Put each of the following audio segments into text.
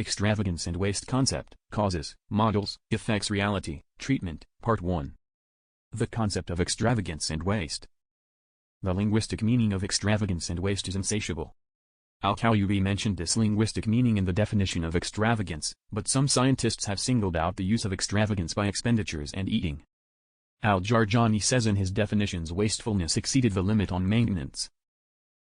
Extravagance and Waste Concept, Causes, Models, Effects Reality, Treatment, Part 1. The concept of extravagance and waste. The linguistic meaning of extravagance and waste is insatiable. Al-Kayubi mentioned this linguistic meaning in the definition of extravagance, but some scientists have singled out the use of extravagance by expenditures and eating. Al-Jarjani says in his definitions wastefulness exceeded the limit on maintenance.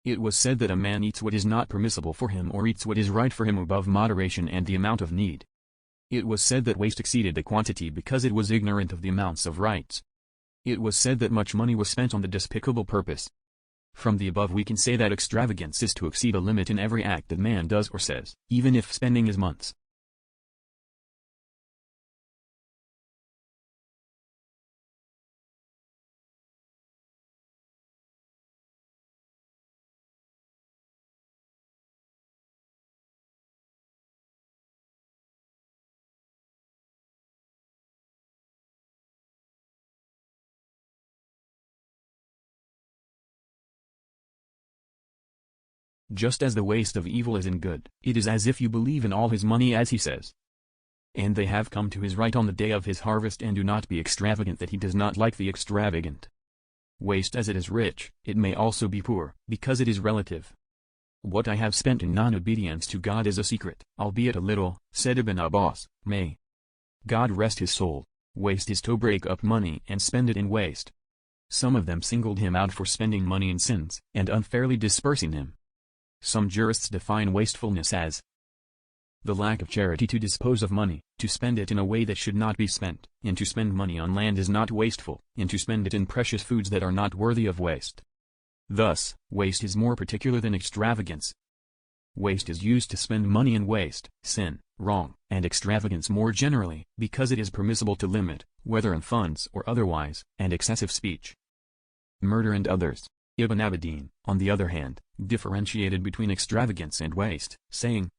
It was said that a man eats what is not permissible for him or eats what is right for him above moderation and the amount of need. It was said that waste exceeded the quantity because it was ignorant of the amounts of rights. It was said that much money was spent on the despicable purpose. From the above we can say that extravagance is to exceed a limit in every act that man does or says, even if spending is months. Just as the waste of evil is in good, it is as if you believe in all his money as he says. And they have come to his right on the day of his harvest, and do not be extravagant that he does not like the extravagant. Waste as it is rich, it may also be poor, because it is relative. What I have spent in non-obedience to God is a secret, albeit a little, said Ibn Abbas, may God rest his soul. Waste is to break up money and spend it in waste. Some of them singled him out for spending money in sins, and unfairly dispersing him. Some jurists define wastefulness as the lack of charity to dispose of money, to spend it in a way that should not be spent, and to spend money on land is not wasteful, and to spend it in precious foods that are not worthy of waste. Thus, waste is more particular than extravagance. Waste is used to spend money in waste, sin, wrong, and extravagance more generally, because it is permissible to limit, whether in funds or otherwise, and excessive speech. Murder and others. Ibn Abidin, on the other hand, differentiated between extravagance and waste, saying,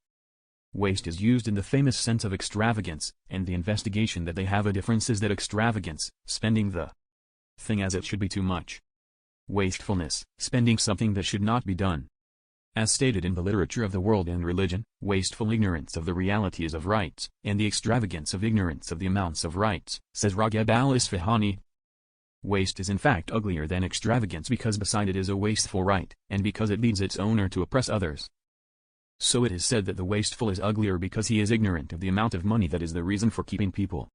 waste is used in the famous sense of extravagance, and the investigation that they have a difference is that extravagance, spending the thing as it should be too much. Wastefulness, spending something that should not be done. As stated in the literature of the world and religion, wasteful ignorance of the realities of rights, and the extravagance of ignorance of the amounts of rights, says Raghib al-Isfahani. Waste is in fact uglier than extravagance because beside it is a wasteful right, and because it leads its owner to oppress others. So it is said that the wasteful is uglier because he is ignorant of the amount of money that is the reason for keeping people.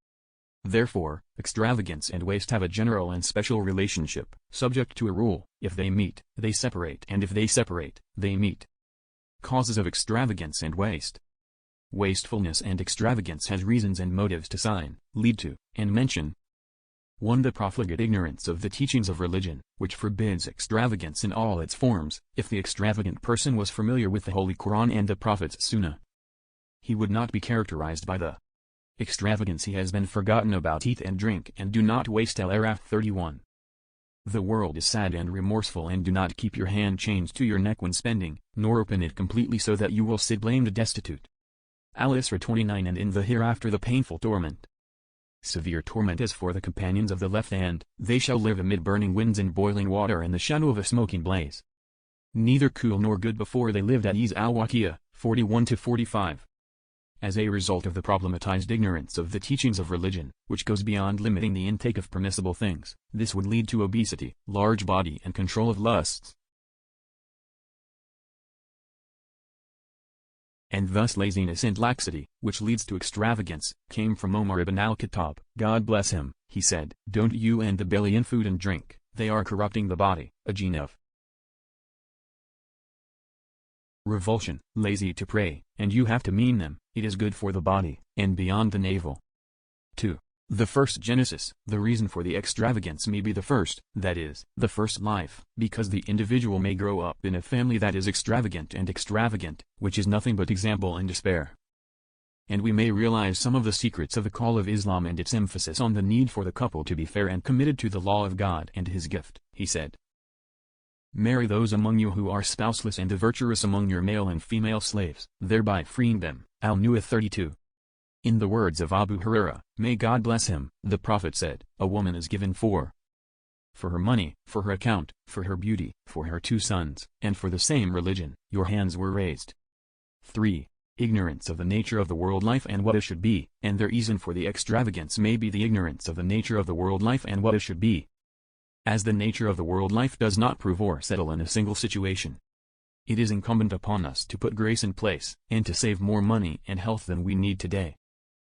Therefore, extravagance and waste have a general and special relationship, subject to a rule: if they meet, they separate, and if they separate, they meet. Causes of extravagance and waste. Wastefulness and extravagance has reasons and motives to sign, lead to, and mention. 1. The profligate ignorance of the teachings of religion, which forbids extravagance in all its forms. If the extravagant person was familiar with the Holy Quran and the Prophet's Sunnah, he would not be characterized by the extravagance he has been forgotten about. Eat and drink and do not waste. Al-Araf 31. The world is sad and remorseful, and do not keep your hand chained to your neck when spending, nor open it completely so that you will sit blamed destitute. Al-Isra 29. And in the hereafter the painful torment. Severe torment is for the companions of the left hand, they shall live amid burning winds and boiling water and the shadow of a smoking blaze. Neither cool nor good before they lived at ease. Al-Waqiyah, 41-45. As a result of the problematized ignorance of the teachings of religion, which goes beyond limiting the intake of permissible things, this would lead to obesity, large body and control of lusts, and thus laziness and laxity, which leads to extravagance, came from Omar ibn al-Khattab, God bless him. He said, don't you end the belly in food and drink, they are corrupting the body. A gene of revulsion, lazy to pray, and you have to mean them, it is good for the body, and beyond the navel. 2. The first Genesis. The reason for the extravagance may be the first, that is, the first life, because the individual may grow up in a family that is extravagant, which is nothing but example and despair. And we may realize some of the secrets of the call of Islam and its emphasis on the need for the couple to be fair and committed to the law of God and his gift. He said, marry those among you who are spouseless, and the virtuous among your male and female slaves, thereby freeing them. Al-Nu'ah 32. In the words of Abu Hurairah, may God bless him, the Prophet said, a woman is given for her money, for her account, for her beauty, for her 2 sons, and for the same religion, your hands were raised. 3. ignorance of the nature of the world life and what it should be, and the reason for the extravagance may be the ignorance of the nature of the world life and what it should be. As the nature of the world life does not prove or settle in a single situation, it is incumbent upon us to put grace in place, and to save more money and health than we need today.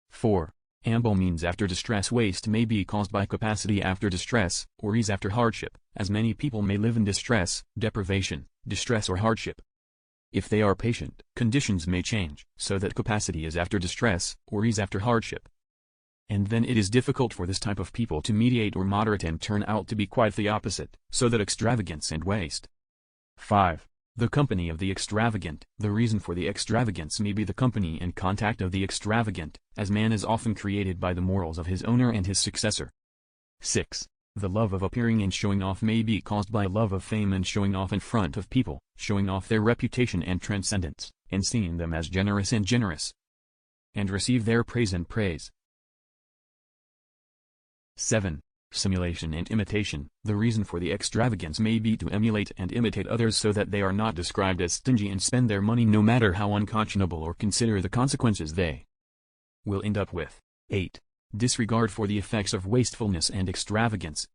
4. Ample means after distress. Waste may be caused by capacity after distress, or ease after hardship, as many people may live in distress, deprivation, distress or hardship. If they are patient, conditions may change, so that capacity is after distress, or ease after hardship. And then it is difficult for this type of people to mediate or moderate and turn out to be quite the opposite, so that extravagance and waste. 5. The company of the extravagant. The reason for the extravagance may be the company and contact of the extravagant, as man is often created by the morals of his owner and his successor. 6. The love of appearing and showing off may be caused by love of fame and showing off in front of people, showing off their reputation and transcendence, and seeing them as generous, and receive their praise and praise. 7. Simulation and imitation. The reason for the extravagance may be to emulate and imitate others so that they are not described as stingy and spend their money no matter how unconscionable or consider the consequences they will end up with. 8. Disregard for the effects of wastefulness and extravagance.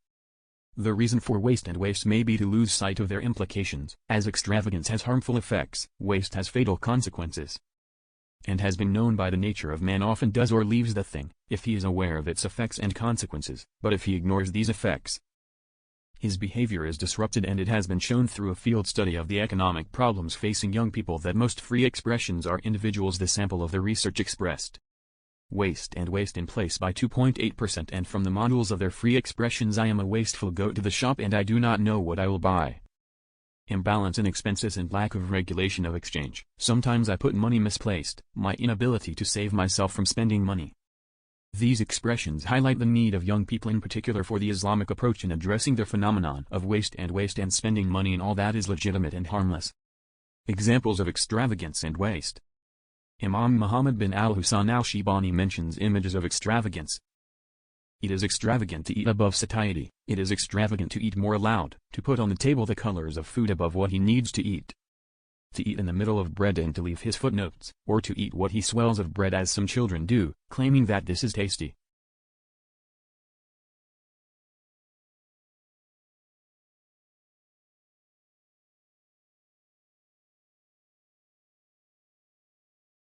The reason for waste and waste may be to lose sight of their implications. As extravagance has harmful effects, waste has fatal consequences, and has been known by the nature of man often does or leaves the thing, if he is aware of its effects and consequences, but if he ignores these effects, his behavior is disrupted, and it has been shown through a field study of the economic problems facing young people that most free expressions are individuals. The sample of the research expressed waste and waste in place by 2.8%, and from the models of their free expressions: I am a wasteful, go to the shop and I do not know what I will buy. Imbalance in expenses and lack of regulation of exchange. Sometimes I put money misplaced. My inability to save myself from spending money. These expressions highlight the need of young people in particular for the Islamic approach in addressing the phenomenon of waste and spending money in all that is legitimate and harmless. Examples of extravagance and waste. Imam Muhammad bin al-Husayn al-Shibani mentions images of extravagance. It is extravagant to eat above satiety. It is extravagant to eat more aloud, to put on the table the colors of food above what he needs to eat in the middle of bread and to leave his footnotes, or to eat what he swells of bread as some children do, claiming that this is tasty.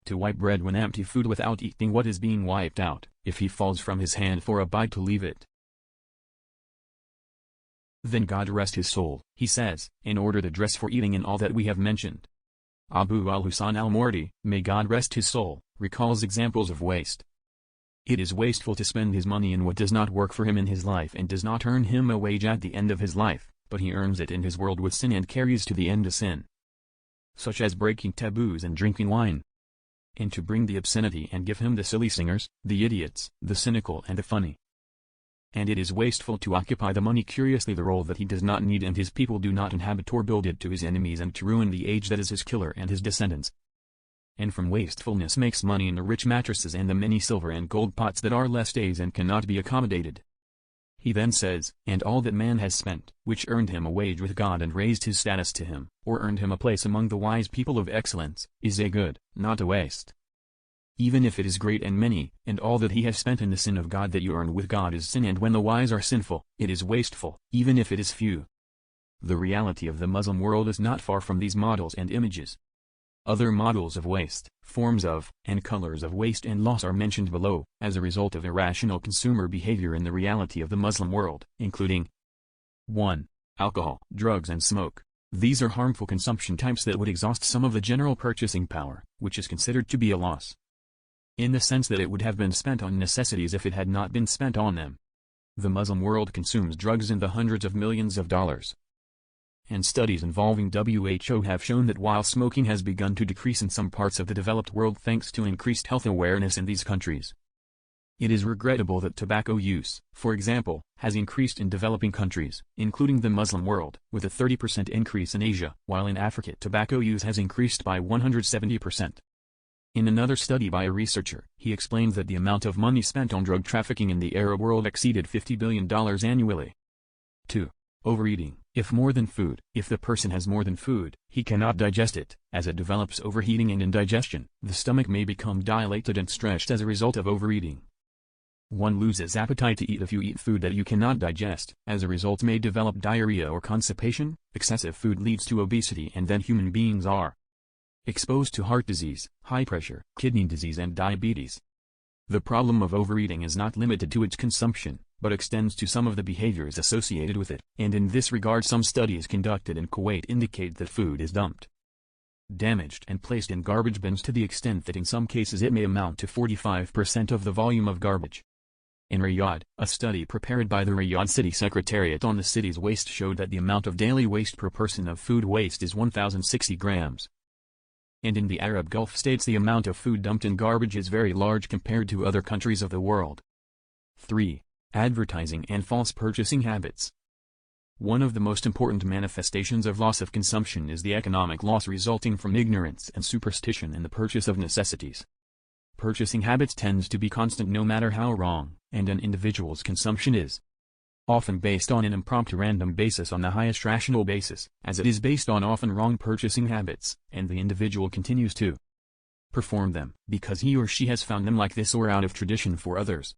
To wipe bread when empty, food without eating what is being wiped out, if he falls from his hand for a bite, to leave it. Then God rest his soul, he says, in order to dress for eating and all that we have mentioned. Abu al-Husayn al-Mardi, may God rest his soul, recalls examples of waste. It is wasteful to spend his money in what does not work for him in his life and does not earn him a wage at the end of his life, but he earns it in his world with sin and carries to the end a sin, such as breaking taboos and drinking wine. And to bring the obscenity and give him the silly singers, the idiots, the cynical and the funny. And it is wasteful to occupy the money curiously the role that he does not need and his people do not inhabit, or build it to his enemies and to ruin the age that is his killer and his descendants. And from wastefulness makes money in the rich mattresses and the many silver and gold pots that are less days and cannot be accommodated. He then says, and all that man has spent, which earned him a wage with God and raised his status to him, or earned him a place among the wise people of excellence, is a good, not a waste. Even if it is great and many, and all that he has spent in the sin of God that you earn with God is sin, and when the wise are sinful, it is wasteful, even if it is few. The reality of the Muslim world is not far from these models and images. Other models of waste, forms of, and colors of waste and loss are mentioned below, as a result of irrational consumer behavior in the reality of the Muslim world, including 1. Alcohol, drugs and smoke. These are harmful consumption types that would exhaust some of the general purchasing power, which is considered to be a loss, in the sense that it would have been spent on necessities if it had not been spent on them. The Muslim world consumes drugs in the hundreds of millions of dollars. And studies involving WHO have shown that while smoking has begun to decrease in some parts of the developed world thanks to increased health awareness in these countries, it is regrettable that tobacco use, for example, has increased in developing countries, including the Muslim world, with a 30% increase in Asia, while in Africa tobacco use has increased by 170%. In another study by a researcher, he explained that the amount of money spent on drug trafficking in the Arab world exceeded $50 billion annually. 2. Overeating. If the person has more than food, he cannot digest it. As it develops overheating and indigestion, the stomach may become dilated and stretched as a result of overeating. One loses appetite to eat if you eat food that you cannot digest. As a result may develop diarrhea or constipation. Excessive food leads to obesity, and then human beings are exposed to heart disease, high pressure, kidney disease and diabetes. The problem of overeating is not limited to its consumption, but extends to some of the behaviors associated with it, and in this regard some studies conducted in Kuwait indicate that food is dumped, damaged and placed in garbage bins to the extent that in some cases it may amount to 45% of the volume of garbage. In Riyadh, a study prepared by the Riyadh City Secretariat on the city's waste showed that the amount of daily waste per person of food waste is 1,060 grams. And in the Arab Gulf states the amount of food dumped in garbage is very large compared to other countries of the world. 3. Advertising and false purchasing habits. One of the most important manifestations of loss of consumption is the economic loss resulting from ignorance and superstition in the purchase of necessities. Purchasing habits tends to be constant no matter how wrong, and an individual's consumption is often based on an impromptu random basis on the highest rational basis, as it is based on often wrong purchasing habits, and the individual continues to perform them because he or she has found them like this or out of tradition for others.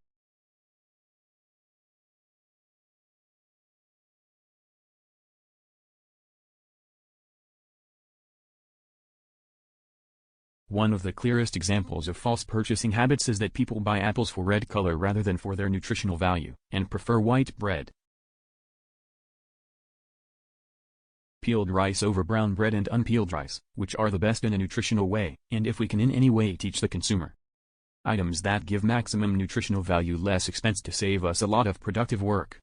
One of the clearest examples of false purchasing habits is that people buy apples for red color rather than for their nutritional value, and prefer white bread, peeled rice over brown bread and unpeeled rice, which are the best in a nutritional way, and if we can in any way teach the consumer items that give maximum nutritional value less expense to save us a lot of productive work.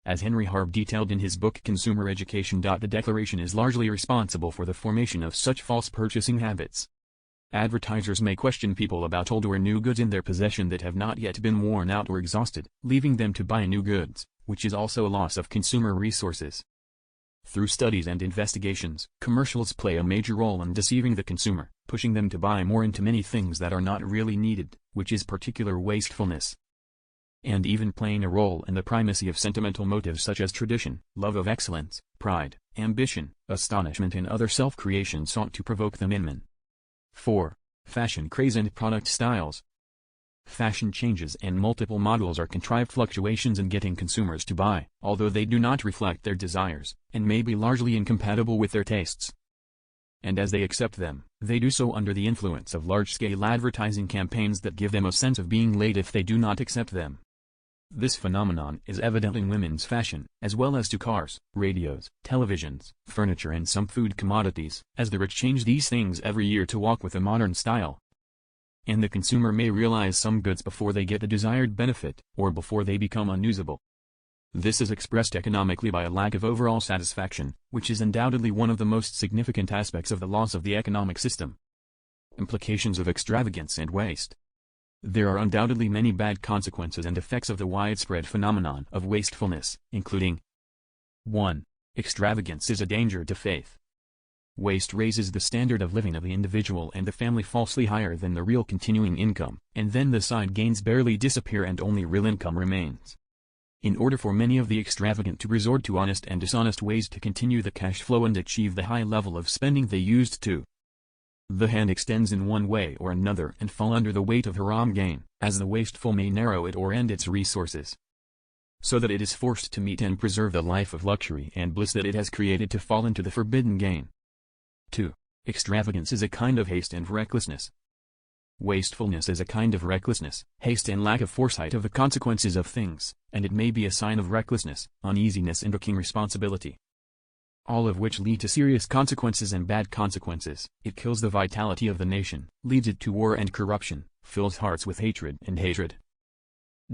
As Henry Harb detailed in his book Consumer Education. The declaration is largely responsible for the formation of such false purchasing habits. Advertisers may question people about old or new goods in their possession that have not yet been worn out or exhausted, leaving them to buy new goods, which is also a loss of consumer resources. Through studies and investigations, commercials play a major role in deceiving the consumer, pushing them to buy more into many things that are not really needed, which is particular wastefulness, and even playing a role in the primacy of sentimental motives such as tradition, love of excellence, pride, ambition, astonishment and other self-creation sought to provoke them in men. 4. Fashion craze and product styles. Fashion changes and multiple models are contrived fluctuations in getting consumers to buy, although they do not reflect their desires, and may be largely incompatible with their tastes. And as they accept them, they do so under the influence of large-scale advertising campaigns that give them a sense of being late if they do not accept them. This phenomenon is evident in women's fashion, as well as to cars, radios, televisions, furniture and some food commodities, as the rich change these things every year to walk with a modern style. And the consumer may realize some goods before they get the desired benefit, or before they become unusable. This is expressed economically by a lack of overall satisfaction, which is undoubtedly one of the most significant aspects of the loss of the economic system. Implications of extravagance and waste. There are undoubtedly many bad consequences and effects of the widespread phenomenon of wastefulness, including 1. Extravagance is a danger to faith. Waste raises the standard of living of the individual and the family falsely higher than the real continuing income, and then the side gains barely disappear and only real income remains. In order for many of the extravagant to resort to honest and dishonest ways to continue the cash flow and achieve the high level of spending they used to, the hand extends in one way or another and fall under the weight of haram gain, as the wasteful may narrow it or end its resources, so that it is forced to meet and preserve the life of luxury and bliss that it has created to fall into the forbidden gain. 2. Extravagance is a kind of haste and recklessness. Wastefulness is a kind of recklessness, haste and lack of foresight of the consequences of things, and it may be a sign of recklessness, uneasiness and lacking responsibility, all of which lead to serious consequences and bad consequences. It kills the vitality of the nation, leads it to war and corruption, fills hearts with hatred,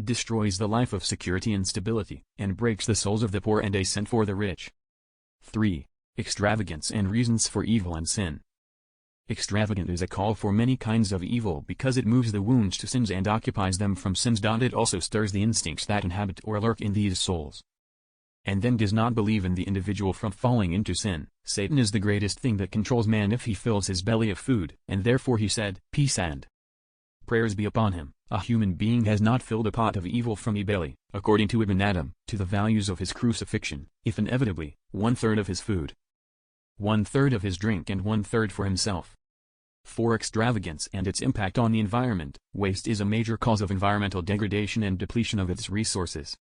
destroys the life of security and stability, and breaks the souls of the poor and a sin for the rich. 3. Extravagance and reasons for evil and sin. Extravagant is a call for many kinds of evil because it moves the wounds to sins and occupies them from sins. It also stirs the instincts that inhabit or lurk in these souls, and then does not believe in the individual from falling into sin. Satan is the greatest thing that controls man if he fills his belly of food, and therefore he said, peace and prayers be upon him, a human being has not filled a pot of evil from his belly, according to Ibn Adam, to the values of his crucifixion, if inevitably, 1/3 of his food, 1/3 of his drink and 1/3 for himself. For extravagance and its impact on the environment, waste is a major cause of environmental degradation and depletion of its resources.